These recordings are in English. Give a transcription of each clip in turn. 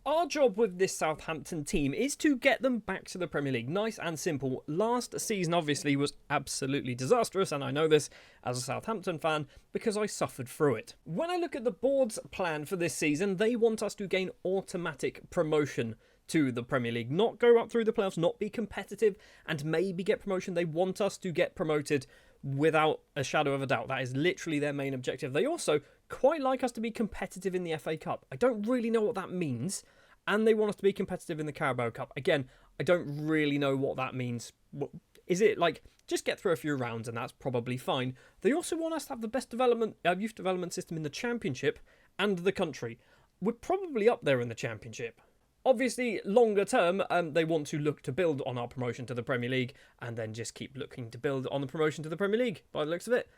Our job with this Southampton team is to get them back to the Premier League. Nice and simple. Last season, obviously, was absolutely disastrous, and I know this as a Southampton fan because I suffered through it. When I look at the board's plan for this season, they want us to gain automatic promotion to the Premier League, not go up through the playoffs, not be competitive, and maybe get promotion. They want us to get promoted without a shadow of a doubt. That is literally their main objective. They also quite like us to be competitive in the FA Cup. I don't really know what that means. And they want us to be competitive in the Carabao Cup. Again, I don't really know what that means. Is it like, just get through a few rounds and that's probably fine. They also want us to have the best youth development system in the Championship and the country. We're probably up there in the Championship. Obviously, longer term, they want to look to build on our promotion to the Premier League and then just keep looking to build on the promotion to the Premier League, by the looks of it.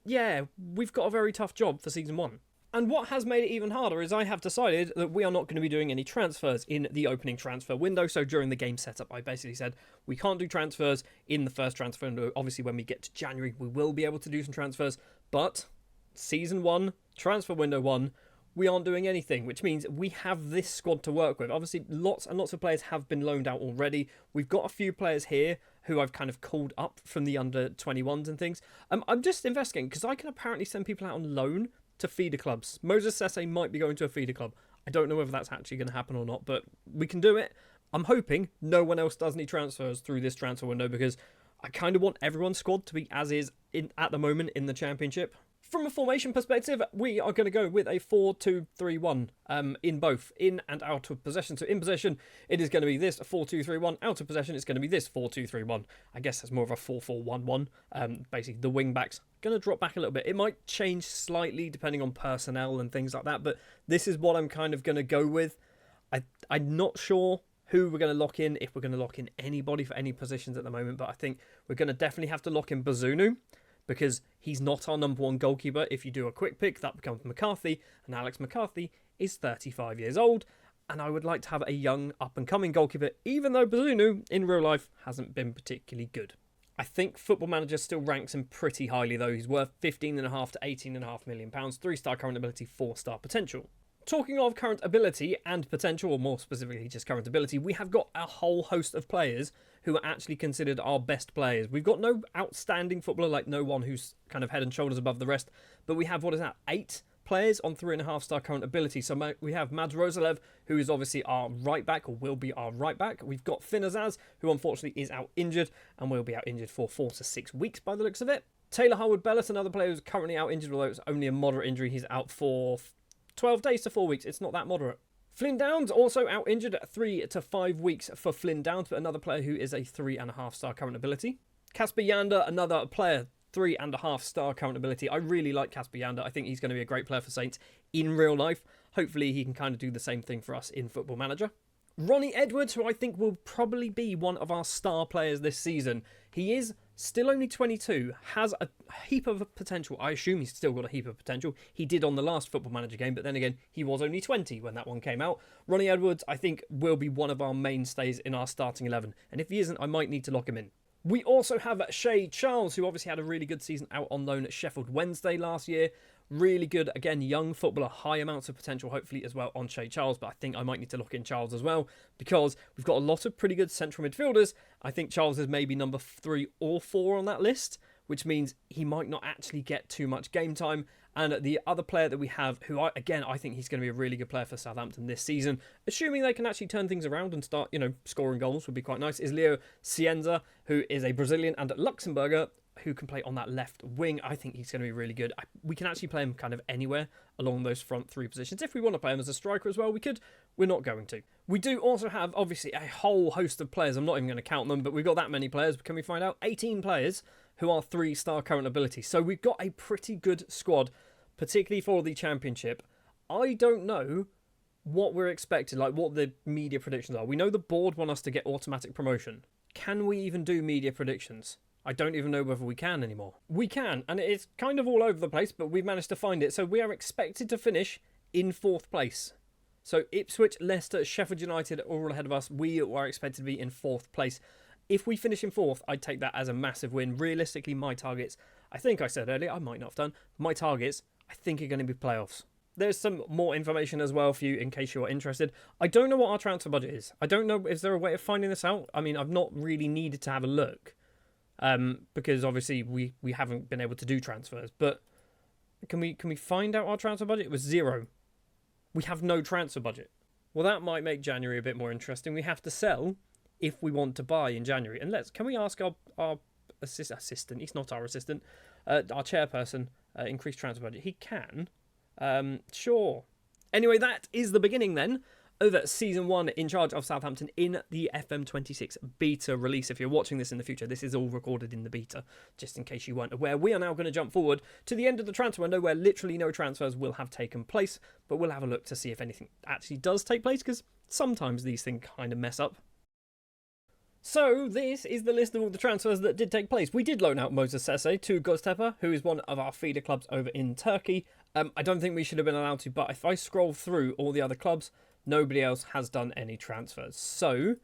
Yeah, we've got a very tough job for Season 1. And what has made it even harder is I have decided that we are not going to be doing any transfers in the opening transfer window. So during the game setup, I basically said we can't do transfers in the first transfer window. Obviously, when we get to January, we will be able to do some transfers. But Season 1, transfer window 1, we aren't doing anything, which means we have this squad to work with. Obviously, lots and lots of players have been loaned out already. We've got a few players here who I've kind of called up from the under-21s and things. I'm just investigating because I can apparently send people out on loan to feeder clubs. Moses Sesse might be going to a feeder club. I don't know whether that's actually going to happen or not, but we can do it. I'm hoping no one else does any transfers through this transfer window because I kind of want everyone's squad to be as is at the moment in the Championship. From a formation perspective, we are going to go with a 4-2-3-1 in both in and out of possession. So in possession, it is going to be this 4-2-3-1. Out of possession, it's going to be this 4-2-3-1. I guess that's more of a 4-4-1-1. Basically, the wing backs going to drop back a little bit. It might change slightly depending on personnel and things like that, but this is what I'm kind of going to go with. I'm not sure who we're going to lock in, if we're going to lock in anybody for any positions at the moment, but I think we're going to definitely have to lock in Bazunu, because he's not our number one goalkeeper. If you do a quick pick, that becomes McCarthy, and Alex McCarthy is 35 years old, and I would like to have a young, up-and-coming goalkeeper, even though Bazunu, in real life, hasn't been particularly good. I think Football Manager still ranks him pretty highly, though. He's worth £15.5 to £18.5 million, 3-star current ability, 4-star potential. Talking of current ability and potential, or more specifically just current ability, we have got a whole host of players who are actually considered our best players. We've got no outstanding footballer, like no one who's kind of head and shoulders above the rest, but we have, 8 players on 3.5-star current ability. So we have Mads Rosalev, who is obviously our right back, or will be our right back. We've got Finn Azaz, who unfortunately is out injured, and will be out injured for 4 to 6 weeks by the looks of it. Taylor Harwood-Bellis, another player who's currently out injured, although it's only a moderate injury. He's out for 12 days to 4 weeks. It's not that moderate. Flynn Downs also out injured at 3 to 5 weeks for Flynn Downs, but another player who is a 3.5-star current ability. Casper Yander, another player, 3.5-star current ability. I really like Casper Yander. I think he's going to be a great player for Saints in real life. Hopefully he can kind of do the same thing for us in Football Manager. Ronnie Edwards, who I think will probably be one of our star players this season. He is still only 22, has a heap of potential. I assume he's still got a heap of potential. He did on the last Football Manager game, but then again, he was only 20 when that one came out. Ronnie Edwards, I think, will be one of our mainstays in our starting 11. And if he isn't, I might need to lock him in. We also have Shay Charles, who obviously had a really good season out on loan at Sheffield Wednesday last year. Really good, again, young footballer, high amounts of potential, hopefully, as well on Shay Charles. But I think I might need to lock in Charles as well, because we've got a lot of pretty good central midfielders. I think Charles is maybe number 3 or 4 on that list, which means he might not actually get too much game time. And the other player that we have, who, I think he's going to be a really good player for Southampton this season, assuming they can actually turn things around and start, scoring goals would be quite nice, is Leo Cienza, who is a Brazilian and Luxembourger, who can play on that left wing. I think he's going to be really good. We can actually play him kind of anywhere along those front 3 positions. If we want to play him as a striker as well, we could. We're not going to. We do also have, obviously, a whole host of players. I'm not even going to count them, but we've got that many players. Can we find out? 18 players who are 3-star current ability. So we've got a pretty good squad, particularly for the Championship. I don't know what we're expecting, like what the media predictions are. We know the board want us to get automatic promotion. Can we even do media predictions? I don't even know whether we can anymore. We can, and it's kind of all over the place, but we've managed to find it. So we are expected to finish in 4th place. So Ipswich, Leicester, Sheffield United are all ahead of us. We are expected to be in 4th place. If we finish in 4th, I'd take that as a massive win. Realistically, my targets, I think I said earlier, I might not have done, my targets, I think are going to be playoffs. there's some more information as well for you in case you're interested. I don't know what our transfer budget is. I don't know, is there a way of finding this out? I mean, I've not really needed to have a look because obviously we haven't been able to do transfers. But can we find out our transfer budget? It was 0. We have no transfer budget. Well, that might make January a bit more interesting. We have to sell if we want to buy in January. And can we ask our assistant, he's not our assistant, our chairperson, increase transfer budget? He can. Sure. Anyway, that is the beginning then of Season 1 in charge of Southampton in the FM26 beta release. If you're watching this in the future, this is all recorded in the beta, just in case you weren't aware. We are now going to jump forward to the end of the transfer window where literally no transfers will have taken place, but we'll have a look to see if anything actually does take place, because sometimes these things kind of mess up. So, this is the list of all the transfers that did take place. We did loan out Moses Sese to Göztepe, who is one of our feeder clubs over in Turkey. I don't think we should have been allowed to, but if I scroll through all the other clubs, nobody else has done any transfers. So,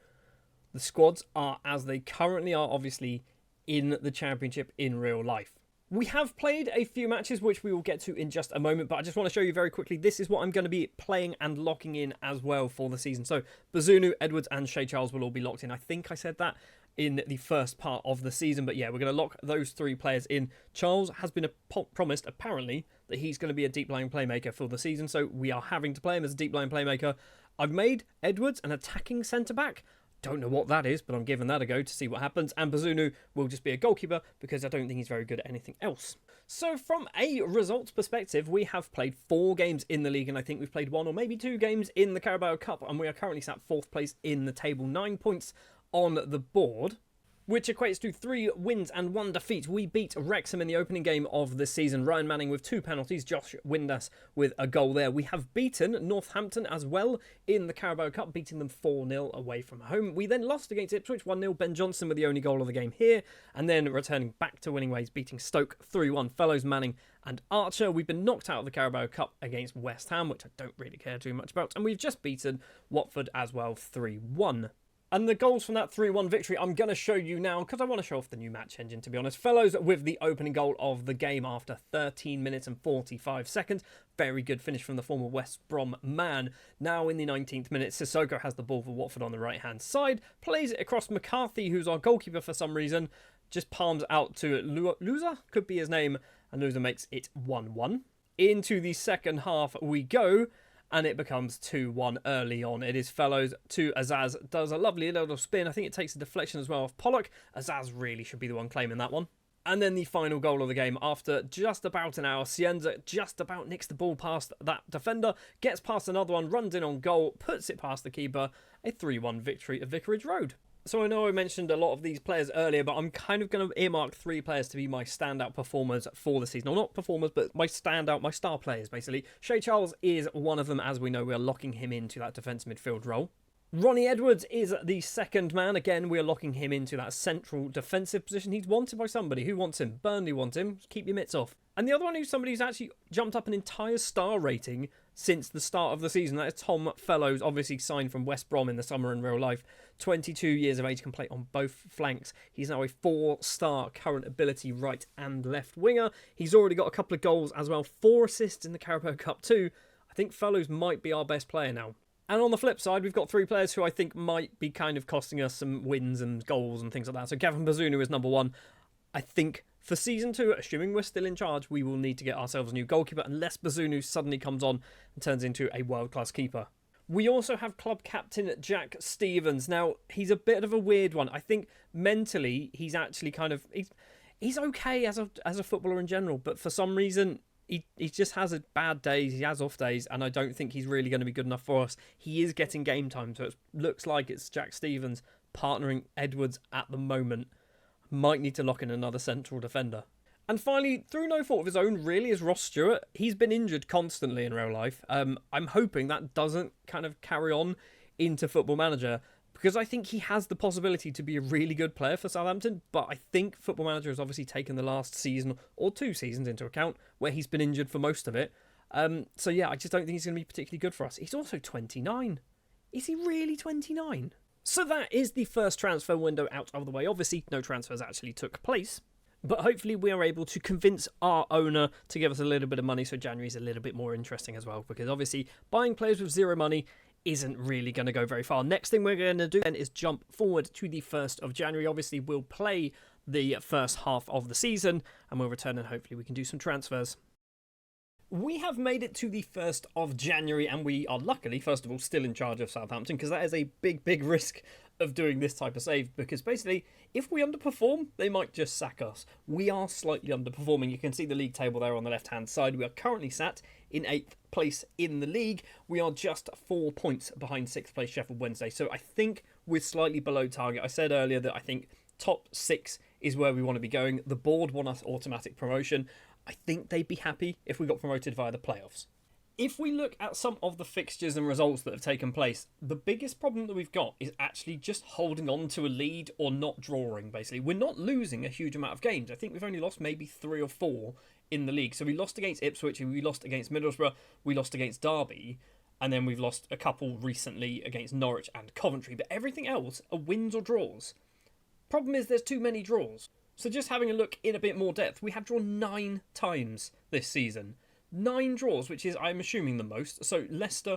the squads are as they currently are, obviously, in the Championship in real life. We have played a few matches, which we will get to in just a moment, but I just want to show you very quickly, this is what I'm going to be playing and locking in as well for the season. So, Bazunu, Edwards and Shea Charles will all be locked in. I think I said that in the first part of the season, but yeah, we're going to lock those 3 players in. Charles has been promised, apparently, that he's going to be a deep-lying playmaker for the season, so we are having to play him as a deep-lying playmaker. I've made Edwards an attacking centre-back. Don't know what that is, but I'm giving that a go to see what happens. And Bazunu will just be a goalkeeper because I don't think he's very good at anything else. So from a results perspective, we have played 4 games in the league, and I think we've played 1 or maybe 2 games in the Carabao Cup, and we are currently sat 4th place in the table, 9 points on the board, which equates to 3 wins and 1 defeat. We beat Wrexham in the opening game of the season. Ryan Manning with 2 penalties, Josh Windass with a goal there. We have beaten Northampton as well in the Carabao Cup, beating them 4-0 away from home. We then lost against Ipswich 1-0, Ben Johnson with the only goal of the game here, and then returning back to winning ways, beating Stoke 3-1. Fellows Manning and Archer. We've been knocked out of the Carabao Cup against West Ham, which I don't really care too much about, and we've just beaten Watford as well 3-1. And the goals from that 3-1 victory I'm going to show you now because I want to show off the new match engine, to be honest. Fellows with the opening goal of the game after 13 minutes and 45 seconds. Very good finish from the former West Brom man. Now in the 19th minute, Sissoko has the ball for Watford on the right-hand side. Plays it across McCarthy, who's our goalkeeper for some reason. Just palms out to Luza, could be his name. And Luza makes it 1-1. Into the second half we go. And it becomes 2-1 early on. It is Fellows to Azaz. Does a lovely little spin. I think it takes a deflection as well of Pollock. Azaz really should be the one claiming that one. And then the final goal of the game after just about an hour. Cienza just about nicks the ball past that defender. Gets past another one. Runs in on goal. Puts it past the keeper. A 3-1 victory at Vicarage Road. So I know I mentioned a lot of these players earlier, but I'm kind of going to earmark 3 players to be my standout performers for the season. Or not performers, but my star players, basically. Shea Charles is one of them. As we know, we are locking him into that defence midfield role. Ronnie Edwards is the second man. Again, we are locking him into that central defensive position. He's wanted by somebody. Who wants him? Burnley want him. Keep your mitts off. And the other one who's somebody who's actually jumped up an entire star rating since the start of the season. That is Tom Fellows, obviously signed from West Brom in the summer in real life. 22 years of age, can play on both flanks. He's now a 4-star current ability right and left winger. He's already got a couple of goals as well. 4 assists in the Carabao Cup too. I think Fellows might be our best player now. And on the flip side, we've got 3 players who I think might be kind of costing us some wins and goals and things like that. So Gavin Bazunu is number 1. I think for Season 2, assuming we're still in charge, we will need to get ourselves a new goalkeeper unless Bazunu suddenly comes on and turns into a world-class keeper. We also have club captain Jack Stevens. Now, he's a bit of a weird one. I think mentally, he's actually kind of... He's okay as a footballer in general, but for some reason... He just has a bad days, he has off days, and I don't think he's really going to be good enough for us. He is getting game time, so it looks like it's Jack Stevens partnering Edwards at the moment. Might need to lock in another central defender. And finally, through no fault of his own, really, is Ross Stewart. He's been injured constantly in real life. I'm hoping that doesn't kind of carry on into Football Manager, because I think he has the possibility to be a really good player for Southampton, but I think Football Manager has obviously taken the last season or 2 seasons into account, where he's been injured for most of it. So yeah, I just don't think he's going to be particularly good for us. He's also 29. Is he really 29? So that is the first transfer window out of the way. Obviously, no transfers actually took place. But hopefully we are able to convince our owner to give us a little bit of money so January is a little bit more interesting as well, because obviously buying players with zero money isn't really going to go very far. Next thing we're going to do then is jump forward to the 1st of January. Obviously we'll play the first half of the season and we'll return and hopefully we can do some transfers. We have made it to the 1st of January and we are luckily, first of all, still in charge of Southampton, because that is a big risk of doing this type of save, because basically if we underperform they might just sack us. We are slightly underperforming. You can see the league table there on the left hand side. We are currently sat in 8th place in the league. We are just 4 points behind 6th place Sheffield Wednesday, so I think we're slightly below target. I said earlier that I think top 6 is where we want to be going. The board want us automatic promotion. I think they'd be happy if we got promoted via the playoffs. If we look at some of the fixtures and results that have taken place, the biggest problem that we've got is actually just holding on to a lead or not drawing, basically. We're not losing a huge amount of games. I think we've only lost maybe 3 or 4 in the league. So we lost against Ipswich, we lost against Middlesbrough, we lost against Derby, and then we've lost a couple recently against Norwich and Coventry. But everything else are wins or draws. Problem is there's too many draws. So just having a look in a bit more depth, we have drawn 9 times this season. 9 draws, which is, I'm assuming, the most. So Leicester,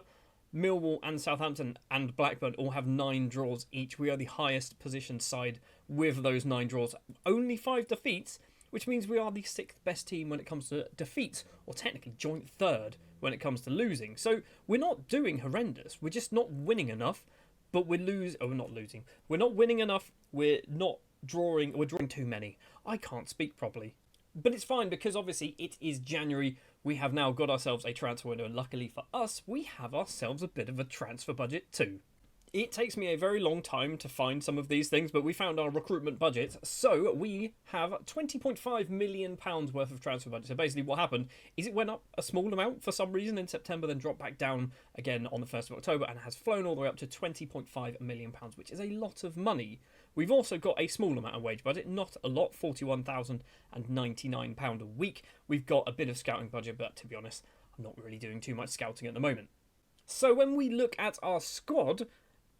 Millwall and Southampton and Blackburn all have 9 draws each. We are the highest positioned side with those 9 draws. Only 5 defeats, which means we are the 6th best team when it comes to defeats, or technically joint 3rd when it comes to losing. So we're not doing horrendous. We're just not winning enough, but we're not losing. We're not winning enough. We're drawing too many. I can't speak properly. But it's fine because obviously it is January. We have now got ourselves a transfer window, and luckily for us, we have ourselves a bit of a transfer budget too. It takes me a very long time to find some of these things, but we found our recruitment budget. So we have £20.5 million worth of transfer budget. So basically what happened is it went up a small amount for some reason in September, then dropped back down again on the 1st of October and has flown all the way up to £20.5 million, which is a lot of money. We've also got a small amount of wage budget, not a lot, £41,099 a week. We've got a bit of scouting budget, but to be honest, I'm not really doing too much scouting at the moment. So when we look at our squad,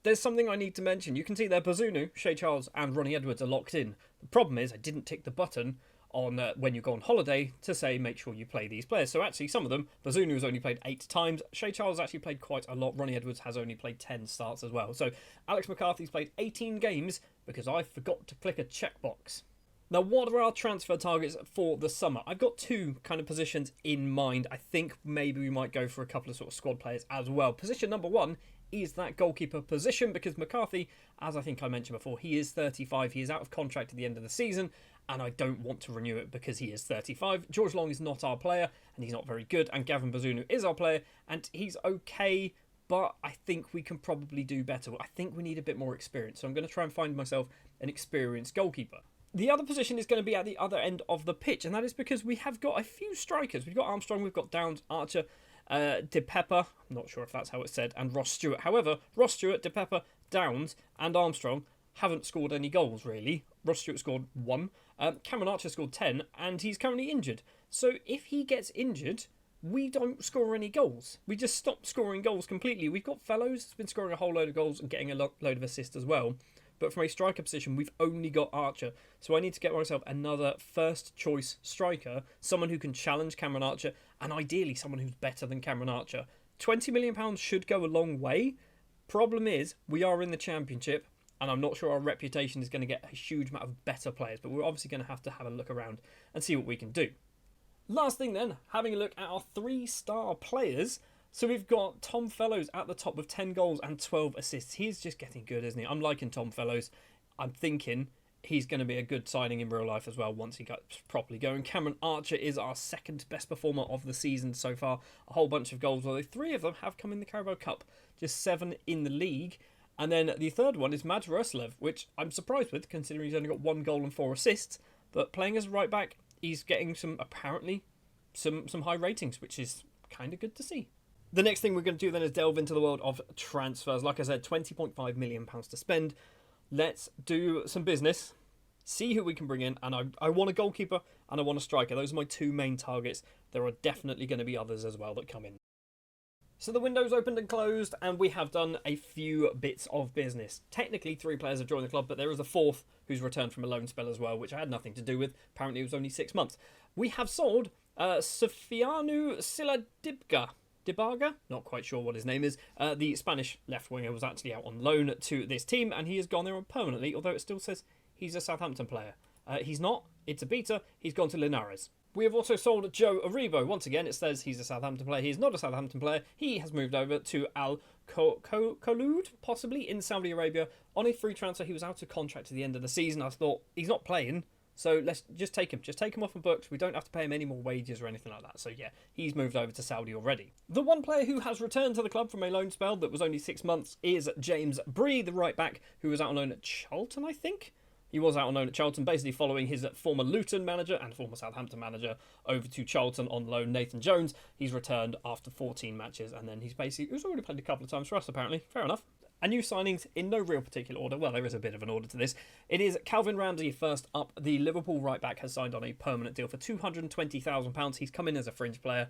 there's something I need to mention. You can see there Bazunu, Shea Charles and Ronnie Edwards are locked in. The problem is I didn't tick the button on when you go on holiday to say make sure you play these players. So actually some of them, Bazunu has only played 8 times. Shea Charles has actually played quite a lot. Ronnie Edwards has only played 10 starts as well. So Alex McCarthy's played 18 games because I forgot to click a checkbox. Now, what are our transfer targets for the summer? I've got 2 kind of positions in mind. I think maybe we might go for a couple of sort of squad players as well. Position number 1 is that goalkeeper position, because McCarthy, as I think I mentioned before, he is 35. He is out of contract at the end of the season, and I don't want to renew it because he is 35. George Long is not our player, and he's not very good, and Gavin Bazunu is our player, and he's okay, but I think we can probably do better. I think we need a bit more experience, so I'm going to try and find myself an experienced goalkeeper. The other position is going to be at the other end of the pitch, and that is because we have got a few strikers. We've got Armstrong, we've got Downs, Archer, De Pepper, I'm not sure if that's how it's said, and Ross Stewart. However, Ross Stewart, De Pepper, Downs and Armstrong haven't scored any goals, really. Ross Stewart scored 1, Cameron Archer scored 10, and he's currently injured. So if he gets injured, we don't score any goals. We just stop scoring goals completely. We've got Fellows who's been scoring a whole load of goals and getting a load of assists as well. But from a striker position, we've only got Archer. So I need to get myself another first choice striker, someone who can challenge Cameron Archer, and ideally someone who's better than Cameron Archer. £20 million should go a long way. Problem is, we are in the Championship, and I'm not sure our reputation is going to get a huge amount of better players, but we're obviously going to have a look around and see what we can do. Last thing then, having a look at our 3-star players. So we've got Tom Fellows at the top with 10 goals and 12 assists. He's just getting good, isn't he? I'm liking Tom Fellows. I'm thinking he's going to be a good signing in real life as well once he gets properly going. Cameron Archer is our 2nd best performer of the season so far. A whole bunch of goals, although 3 of them have come in the Carabao Cup. Just 7 in the league. And then the 3rd one is Madj Ruslev, which I'm surprised with considering he's only got 1 goal and 4 assists. But playing as a right back, he's getting some high ratings, which is kind of good to see. The next thing we're going to do then is delve into the world of transfers. Like I said, £20.5 million to spend. Let's do some business, see who we can bring in, and I want a goalkeeper and I want a striker. Those are my 2 main targets. There are definitely going to be others as well that come in. So the window's opened and closed, and we have done a few bits of business. Technically, 3 players have joined the club, but there is a 4th who's returned from a loan spell as well, which I had nothing to do with. Apparently, it was only 6 months. We have sold Sofianu Dibaga, not quite sure what his name is. The Spanish left winger was actually out on loan to this team, and he has gone there permanently, although it still says he's a Southampton player. He's not. It's a beta. He's gone to Linares. We have also sold Joe Aribo. Once again, it says he's a Southampton player. He is not a Southampton player. He has moved over to Al Kholoud, possibly, in Saudi Arabia, on a free transfer. He was out of contract at the end of the season. I thought, he's not playing, so let's just take him. Just take him off the books. We don't have to pay him any more wages or anything like that. So yeah, he's moved over to Saudi already. The one player who has returned to the club from a loan spell that was only 6 months is James Bree, the right back, who was out on loan at Charlton, I think. He was out on loan at Charlton, basically following his former Luton manager and former Southampton manager over to Charlton on loan, Nathan Jones. He's returned after 14 matches, and then he's already played a couple of times for us, apparently. Fair enough. And new signings in no real particular order. Well, there is a bit of an order to this. It is Calvin Ramsey first up. The Liverpool right back has signed on a permanent deal for £220,000. He's come in as a fringe player.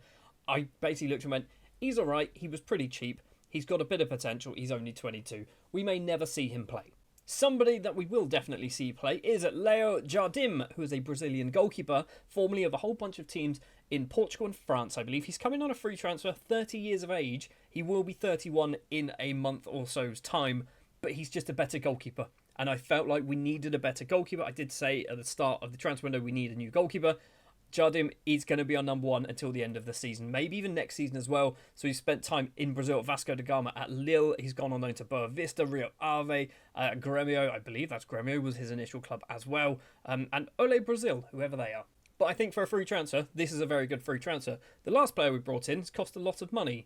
I basically looked and went, he's all right. He was pretty cheap. He's got a bit of potential. He's only 22. We may never see him play. Somebody that we will definitely see play is Leo Jardim, who is a Brazilian goalkeeper, formerly of a whole bunch of teams in Portugal and France, I believe. He's coming on a free transfer, 30 years of age. He will be 31 in a month or so's time, but he's just a better goalkeeper. And I felt like we needed a better goalkeeper. I did say at the start of the transfer window we need a new goalkeeper. Jardim is going to be our number 1 until the end of the season, maybe even next season as well. So he's spent time in Brazil at Vasco da Gama, at Lille. He's gone on loan to Boa Vista, Rio Ave, Grêmio. I believe that's Grêmio was his initial club as well. And Ole Brazil, whoever they are. But I think for a free transfer, this is a very good free transfer. The last player we brought in has cost a lot of money,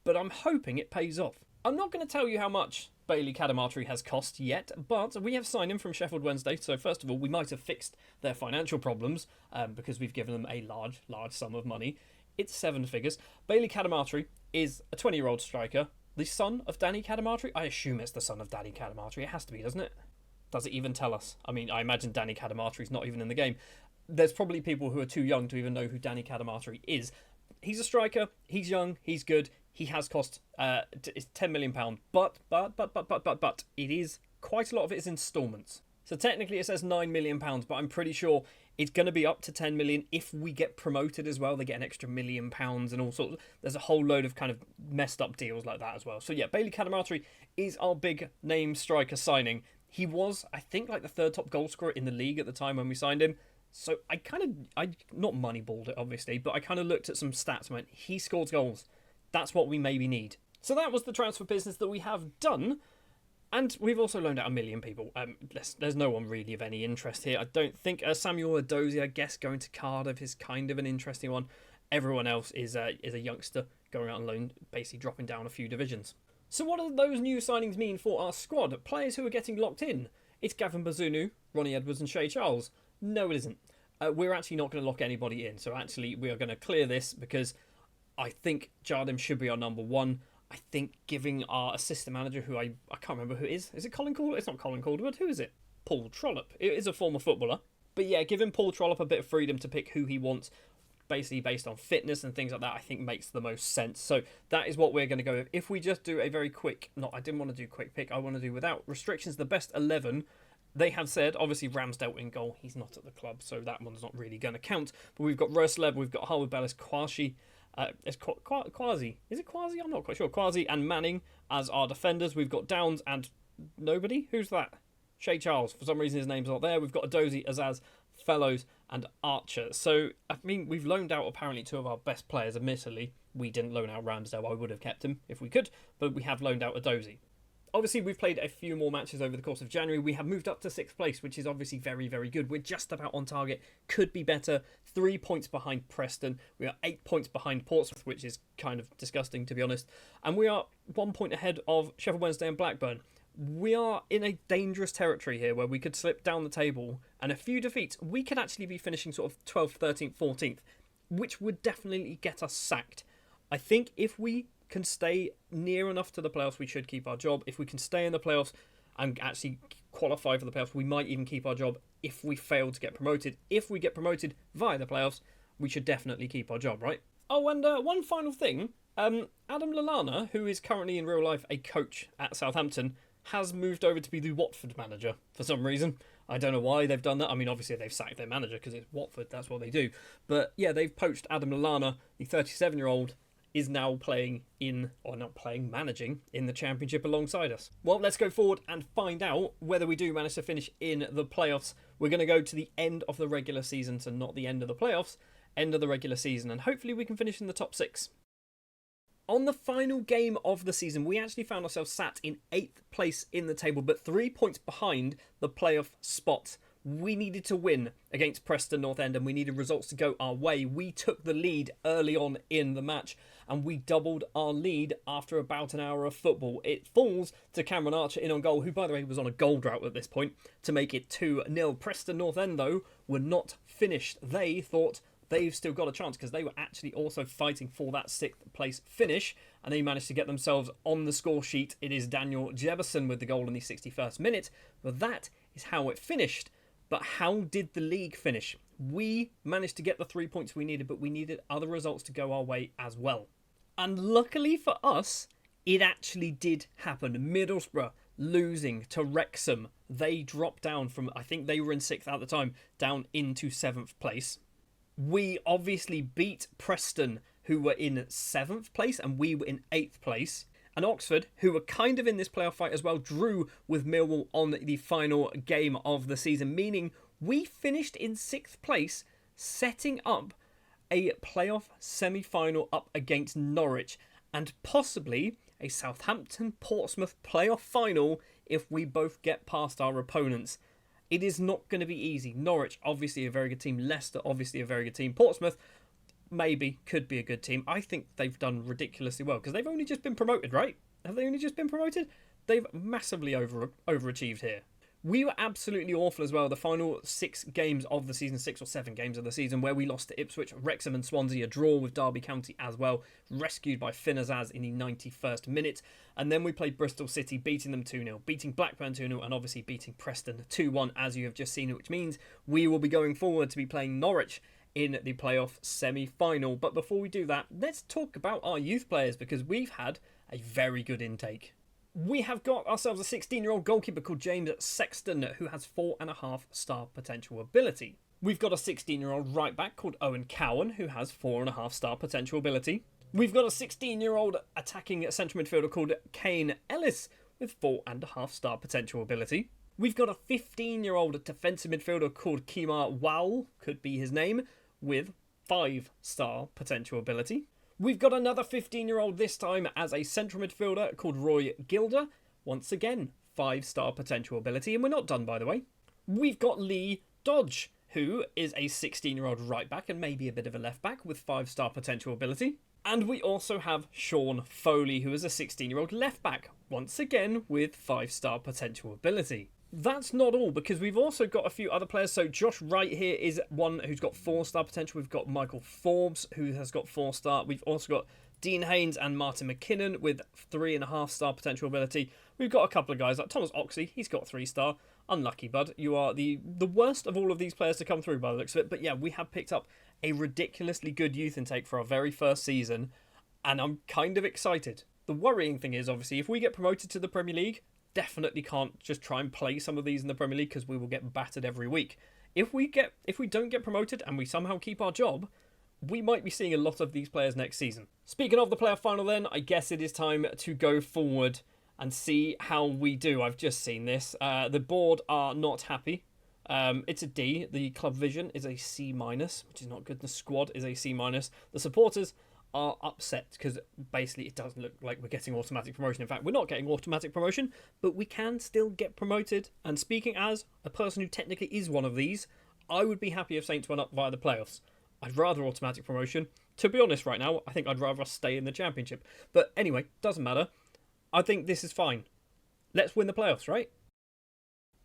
but I'm hoping it pays off. I'm not going to tell you how much Bailey Cadamarteri has cost yet, but we have signed him from Sheffield Wednesday. So first of all, we might have fixed their financial problems because we've given them a large sum of money. It's 7 figures. Bailey Cadamarteri is a 20-year-old striker, the son of Danny Cadamarteri. I assume it's the son of Danny Cadamarteri. It has to be, doesn't it? Does it even tell us? I mean, I imagine Danny Cadamarteri's not even in the game. There's probably people who are too young to even know who Danny Cadamarteri is. He's a striker. He's young. He's good. He has cost it's £10 million, but it is quite a lot of it is instalments. So technically it says £9 million, but I'm pretty sure it's going to be up to 10 million if we get promoted as well. They get an extra £1 million and all sorts. There's a whole load of kind of messed up deals like that as well. So yeah, Bailey Cadamarteri is our big name striker signing. He was, I think, like the 3rd top goal scorer in the league at the time when we signed him. So I not moneyballed it, obviously, but I kind of looked at some stats and went, he scores goals. That's what we maybe need. So that was the transfer business that we have done. And we've also loaned out 1 million people. There's no one really of any interest here. I don't think Samuel Edozie, I guess, going to Cardiff is kind of an interesting one. Everyone else is a youngster going out on loan, basically dropping down a few divisions. So what do those new signings mean for our squad? Players who are getting locked in. It's Gavin Bazunu, Ronnie Edwards and Shay Charles. No, it isn't. We're actually not going to lock anybody in. So actually, we are going to clear this because I think Jardim should be our number 1. I think giving our assistant manager, who I can't remember who it is. Is it Colin Calder? It's not Colin Calderwood. Who is it? Paul Trollope. It is a former footballer. But yeah, giving Paul Trollope a bit of freedom to pick who he wants, basically based on fitness and things like that, I think makes the most sense. So that is what we're going to go with. If we just do a very quick... I didn't want to do quick pick. I want to do without restrictions, the best 11... They have said, obviously, Ramsdale in goal. He's not at the club, so that one's not really going to count. But we've got Rosleb, we've got Harwood Bellis, Kwashi, Quasi. Is it Quasi? I'm not quite sure. Quasi and Manning as our defenders. We've got Downs and nobody. Who's that? Shay Charles. For some reason, his name's not there. We've got Edozie, Azaz, Fellows, and Archer. So, I mean, we've loaned out apparently 2 of our best players. Admittedly, we didn't loan out Ramsdale. I would have kept him if we could, but we have loaned out Edozie. Obviously, we've played a few more matches over the course of January. We have moved up to 6th place, which is obviously very, very good. We're just about on target. Could be better. 3 points behind Preston. We are 8 points behind Portsmouth, which is kind of disgusting, to be honest. And we are 1 point ahead of Sheffield Wednesday and Blackburn. We are in a dangerous territory here where we could slip down the table. And a few defeats, we could actually be finishing sort of 12th, 13th, 14th, which would definitely get us sacked. I think if we can stay near enough to the playoffs, we should keep our job. If we can stay in the playoffs and actually qualify for the playoffs, we might even keep our job if we fail to get promoted. If we get promoted via the playoffs, we should definitely keep our job, right? Oh, and one final thing. Adam Lallana, who is currently in real life a coach at Southampton, has moved over to be the Watford manager for some reason. I don't know why they've done that. I mean, obviously they've sacked their manager because it's Watford, that's what they do. But yeah, they've poached Adam Lallana, the 37-year-old, is now playing in, or not playing, managing in the Championship alongside us. Well, let's go forward and find out whether we do manage to finish in the playoffs. We're going to go to the end of the regular season, so not the end of the playoffs, end of the regular season, and hopefully we can finish in the top 6. On the final game of the season, we actually found ourselves sat in 8th place in the table, but 3 points behind the playoff spot. We needed to win against Preston North End and we needed results to go our way. We took the lead early on in the match and we doubled our lead after about an hour of football. It falls to Cameron Archer in on goal, who by the way was on a goal drought at this point, to make it 2-0. Preston North End though were not finished. They thought they've still got a chance because they were actually also fighting for that 6th place finish and they managed to get themselves on the score sheet. It is Daniel Jefferson with the goal in the 61st minute, but that is how it finished. But how did the league finish? We managed to get the 3 points we needed, but we needed other results to go our way as well. And luckily for us, it actually did happen. Middlesbrough losing to Wrexham. They dropped down from, I think they were in 6th at the time, down into 7th place. We obviously beat Preston, who were in 7th place, and we were in 8th place. And Oxford, who were kind of in this playoff fight as well, drew with Millwall on the final game of the season, meaning we finished in 6th place, setting up a playoff semi-final up against Norwich, and possibly a Southampton-Portsmouth playoff final if we both get past our opponents. It is not going to be easy. Norwich, obviously a very good team. Leicester, obviously a very good team. Portsmouth, maybe, could be a good team. I think they've done ridiculously well because they've only just been promoted, right? Have they only just been promoted? They've massively overachieved here. We were absolutely awful as well. The final 6 games of the season, 6 or 7 games of the season, where we lost to Ipswich, Wrexham and Swansea, a draw with Derby County as well, rescued by Finn Azaz in the 91st minute. And then we played Bristol City, beating them 2-0, beating Blackburn 2-0, and obviously beating Preston 2-1, as you have just seen, which means we will be going forward to be playing Norwich in the playoff semi-final. But before we do that, let's talk about our youth players, because we've had a very good intake. We have got ourselves a 16-year-old goalkeeper called James Sexton, who has 4.5 star potential ability. We've got a 16-year-old right back called Owen Cowan, who has 4.5 star potential ability. We've got a 16-year-old attacking central midfielder called Kane Ellis with 4.5 star potential ability. We've got a 15-year-old defensive midfielder called Kemar Wowell, could be his name, with 5 star potential ability. We've got another 15-year-old this time as a central midfielder called Roy Gilder. Once again, 5 star potential ability, and we're not done, by the way. We've got Lee Dodge, who is a 16-year-old right back and maybe a bit of a left back with 5 star potential ability. And we also have Sean Foley, who is a 16-year-old left back, once again with 5 star potential ability. That's not all, because we've also got a few other players. So Josh Wright here is one who's got 4 star potential. We've got Michael Forbes, who has got 4 star. We've also got Dean Haynes and Martin McKinnon with 3.5 star potential ability. We've got a couple of guys like Thomas Oxley. He's got 3 star. Unlucky, bud. You are the worst of all of these players to come through by the looks of it. But yeah, we have picked up a ridiculously good youth intake for our very first season, and I'm kind of excited. The worrying thing is, obviously, if we get promoted to the Premier League, definitely can't just try and play some of these in the Premier League because we will get battered every week. If we don't get promoted and we somehow keep our job, we might be seeing a lot of these players next season. Speaking of the playoff final then, I guess it is time to go forward and see how we do. I've just seen this. The board are not happy. It's a D. The club vision is a C-, which is not good. The squad is a C-. The supporters are upset because basically it doesn't look like we're getting automatic promotion. In fact, we're not getting automatic promotion, but we can still get promoted. And speaking as a person who technically is one of these, I would be happy if Saints went up via the playoffs. I'd rather automatic promotion. To be honest right now, I think I'd rather us stay in the Championship. But anyway, doesn't matter. I think this is fine. Let's win the playoffs, right?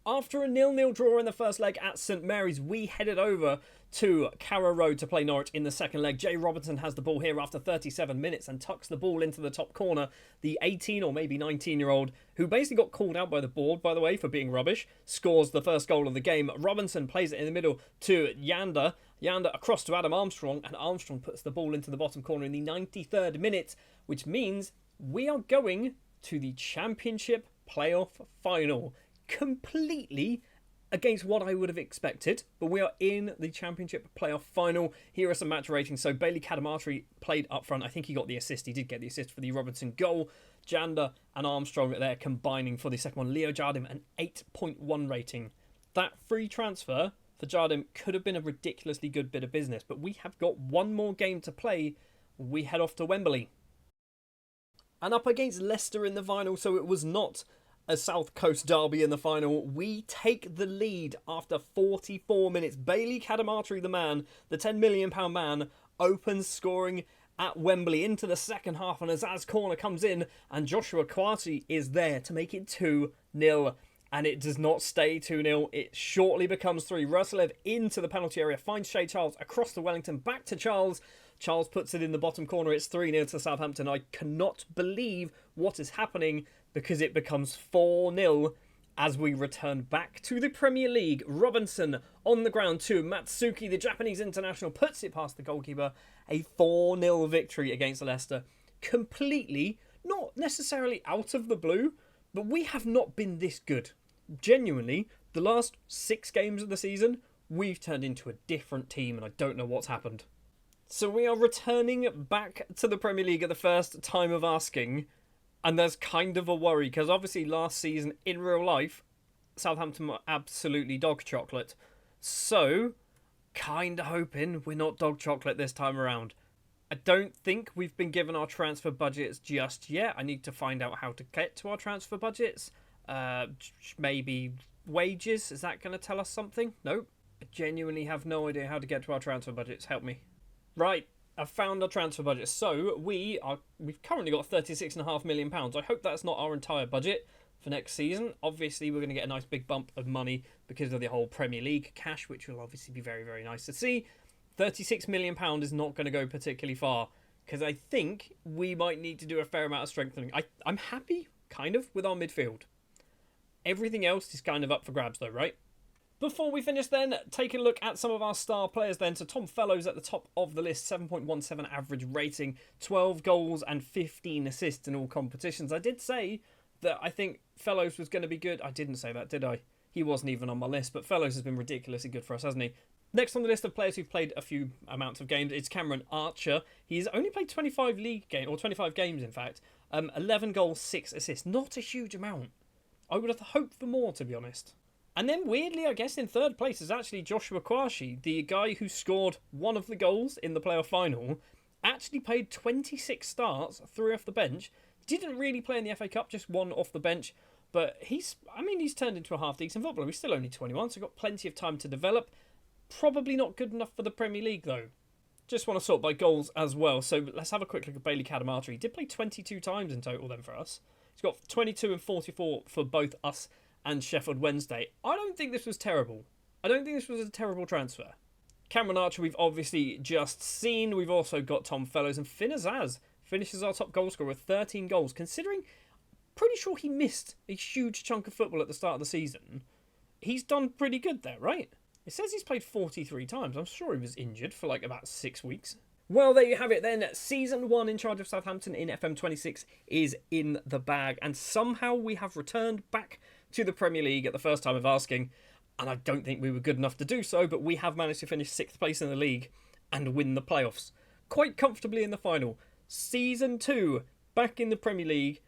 After a 0-0 draw in the first leg at St Mary's, we headed over to Carrow Road to play Norwich in the second leg. Jay Robinson has the ball here after 37 minutes and tucks the ball into the top corner. The 18 or maybe 19-year-old, who basically got called out by the board, by the way, for being rubbish, scores the first goal of the game. Robinson plays it in the middle to Yander. Yander across to Adam Armstrong, and Armstrong puts the ball into the bottom corner in the 93rd minute. which means we are going to the Championship playoff final. Completely against what I would have expected, but we are in the Championship playoff final. Here are some match ratings. So Bailey Cadamarteri played up front. I think he got the assist. He did get the assist for the Robinson goal. Janda and Armstrong there combining for the second one. Leo Jardim, an 8.1 rating. That free transfer for Jardim could have been a ridiculously good bit of business, but we have got one more game to play. We head off to Wembley. And up against Leicester in the final, so it was not a South Coast derby in the final. We take the lead after 44 minutes. Bailey Cadamarteri, the man, the £10 million man, opens scoring at Wembley into the second half, and Azaz corner comes in, and Joshua Kwasi is there to make it 2-0. And it does not stay 2-0. It shortly becomes 3. Ruslev into the penalty area, finds Shay Charles across the Wellington, back to Charles. Charles puts it in the bottom corner. It's 3-0 to Southampton. I cannot believe what is happening, because it becomes 4-0 as we return back to the Premier League. Robinson on the ground too. Matsuki, the Japanese international, puts it past the goalkeeper. A 4-0 victory against Leicester. Completely, not necessarily out of the blue, but we have not been this good. Genuinely, the last 6 games of the season, we've turned into a different team, and I don't know what's happened. So we are returning back to the Premier League at the first time of asking, and there's kind of a worry, because obviously last season, in real life, Southampton were absolutely dog chocolate. So, kind of hoping we're not dog chocolate this time around. I don't think we've been given our transfer budgets just yet. I need to find out how to get to our transfer budgets. Maybe wages, is that going to tell us something? Nope. I genuinely have no idea how to get to our transfer budgets. Help me. Right, I've found our transfer budget. So we've currently got £36.5 million. I hope that's not our entire budget for next season. Obviously, we're going to get a nice big bump of money because of the whole Premier League cash, which will obviously be very, very nice to see. £36 million is not going to go particularly far, because I think we might need to do a fair amount of strengthening. I'm happy, kind of, with our midfield. Everything else is kind of up for grabs though, right? Before we finish then, take a look at some of our star players then. So Tom Fellows at the top of the list, 7.17 average rating, 12 goals and 15 assists in all competitions. I did say that I think Fellows was going to be good. I didn't say that, did I? He wasn't even on my list, but Fellows has been ridiculously good for us, hasn't he? Next on the list of players who've played a few amounts of games, it's Cameron Archer. He's only played 25 league games, or 25 games in fact. 11 goals, 6 assists. Not a huge amount. I would have hoped for more, to be honest. And then weirdly, I guess in third place is actually Joshua Kwasi, the guy who scored one of the goals in the playoff final. Actually played 26 starts, 3 off the bench. Didn't really play in the FA Cup, just 1 off the bench. But he's turned into a half-decent footballer. He's still only 21, so got plenty of time to develop. Probably not good enough for the Premier League, though. Just want to sort by goals as well. So let's have a quick look at Bailey Cadamarteri. He did play 22 times in total then for us. He's got 22 and 44 for both us and Sheffield Wednesday. I don't think this was terrible. I don't think this was a terrible transfer. Cameron Archer we've obviously just seen. We've also got Tom Fellows, and Finn Azaz finishes our top goal scorer with 13 goals, considering pretty sure he missed a huge chunk of football at the start of the season. He's done pretty good there, right? It says he's played 43 times. I'm sure he was injured for like about 6 weeks. Well, there you have it then. Season 1 in charge of Southampton in FM26 is in the bag. And somehow we have returned back to the Premier League at the first time of asking. And I don't think we were good enough to do so, but we have managed to finish 6th place in the league and win the playoffs quite comfortably in the final. Season 2, back in the Premier League,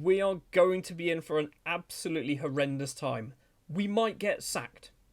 we are going to be in for an absolutely horrendous time. We might get sacked.